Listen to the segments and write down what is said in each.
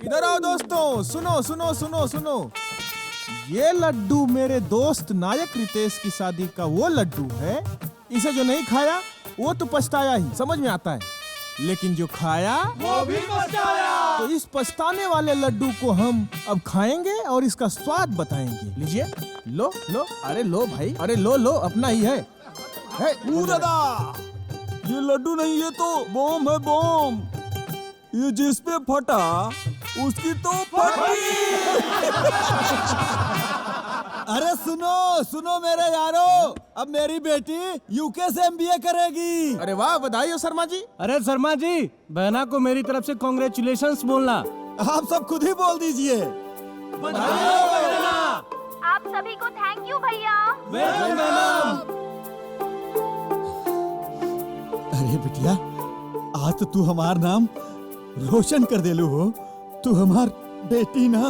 इधर आओ दोस्तों, सुनो सुनो सुनो सुनो। ये लड्डू मेरे दोस्त नायक रितेश की शादी का वो लड्डू है। इसे जो नहीं खाया वो तो पछताया ही, समझ में आता है, लेकिन जो खाया वो भी पछताया। तो इस पछताने वाले लड्डू को हम अब खाएंगे और इसका स्वाद बताएंगे। लीजिए, लो लो, अरे लो भाई, अरे लो लो, अपना ही है। दादा, ये लड्डू नहीं, ये तो बॉम्ब है, बॉम्ब। ये जिस पे फटा उसकी तो फटी। अरे सुनो सुनो मेरे यारो, अब मेरी बेटी यूके से एमबीए करेगी। अरे वाह, बधाई हो शर्मा जी। अरे शर्मा जी, बहना को मेरी तरफ से कॉन्ग्रेचुलेशंस बोलना। आप सब खुद ही बोल दीजिए। आप सभी को थैंक यू भैया। अरे बिटिया, आज तो तू हमार नाम रोशन कर देलू हो। तू हमार बेटी ना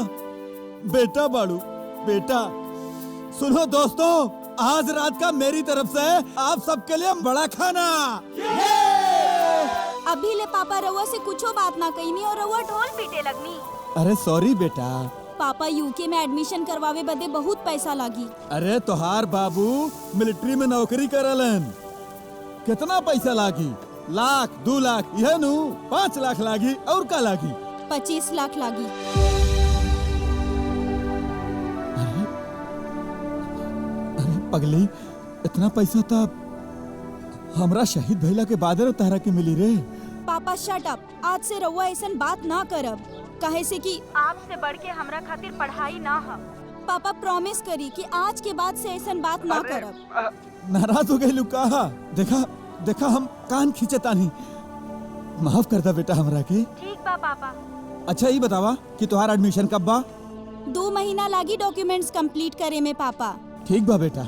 बेटा बाड़ू, बेटा। सुनो दोस्तों, आज रात का मेरी तरफ से आप सबके लिए बड़ा खाना। अभी ले पापा रउआ से कुछो बात ना कहीनी और रउआ ढोल पीटे लगनी। अरे सॉरी बेटा। पापा यूके में एडमिशन करवावे बदे बहुत पैसा लागी। अरे तोहार बाबू मिलिट्री में नौकरी करलन। कितना पैसा लागी? लाख, 2 लाख, यह नु 5 लाख लागी। और का लागी? 25 लाख लागी। अरे पगली, इतना पैसा तो हमरा शहीद भइला के बाद तारा के मिली रे। पापा शट अप, आज से रउआ ऐसन बात ना करब, कहे से कि आपसे बढ़ के हमरा खातिर पढ़ाई ना है। पापा प्रॉमिस करी कि आज के बाद से ऐसन बात ना करब। नाराज हो गई कहा? देखा देखा, हम कान खींचता नहीं। माफ कर दा बेटा हमरा के। ठीक बा पापा। अच्छा ये बतावा कि तुम्हारा एडमिशन कब बा? 2 महीना लागी डॉक्यूमेंट्स कंप्लीट करे में पापा। ठीक बा बेटा,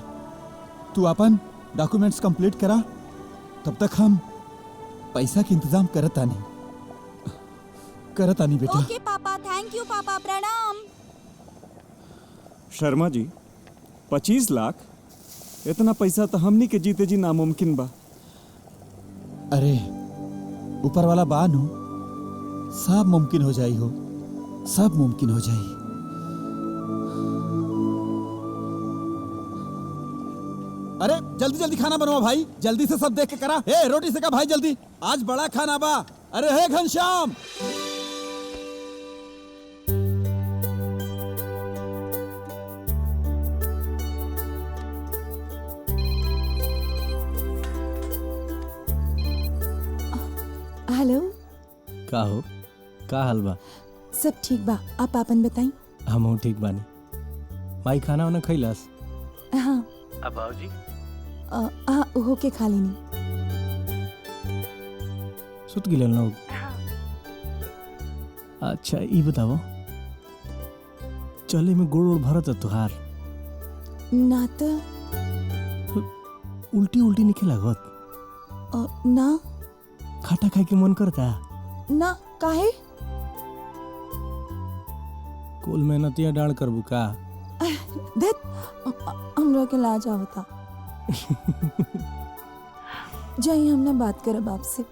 तू अपन डॉक्यूमेंट्स कंप्लीट करा, तब तक हम पैसा के इंतजाम करतानी बेटा। ओके पापा, थैंक यू पापा, प्रणाम। शर्मा जी, 25 लाख, इतना पैसा तो हमनी के जीते जी नामुमकिन बा। अरे ऊपर वाला बानु, सब मुमकिन हो जाई हो, सब मुमकिन हो जाई। अरे जल्दी जल्दी खाना बनवा भाई, जल्दी से सब देख के करा। ए रोटी सेका भाई जल्दी, आज बड़ा खाना बा। अरे हे घनश्याम, हेलो। का हो, का हाल बा? सब ठीक बा, आप आपन बताई। हम ठीक बानी। माई खाना वाना खैलास? हाँ। अब बाबूजी? हाँ, हो के खा लेनी। सुत गिलन लोग? अच्छा ये बताओ, चले में गोड़ भरत है तुहार? ना तो उल्टी उल्टी निकल लागत? ना। खाटा खाए के मन करता? ना, काहे? कुल मेहनतिया डाल करबू का? देख, हमरा के लाज आवता। जाइए, हमने बात करब आपसे।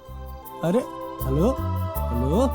अरे हेलो हेलो,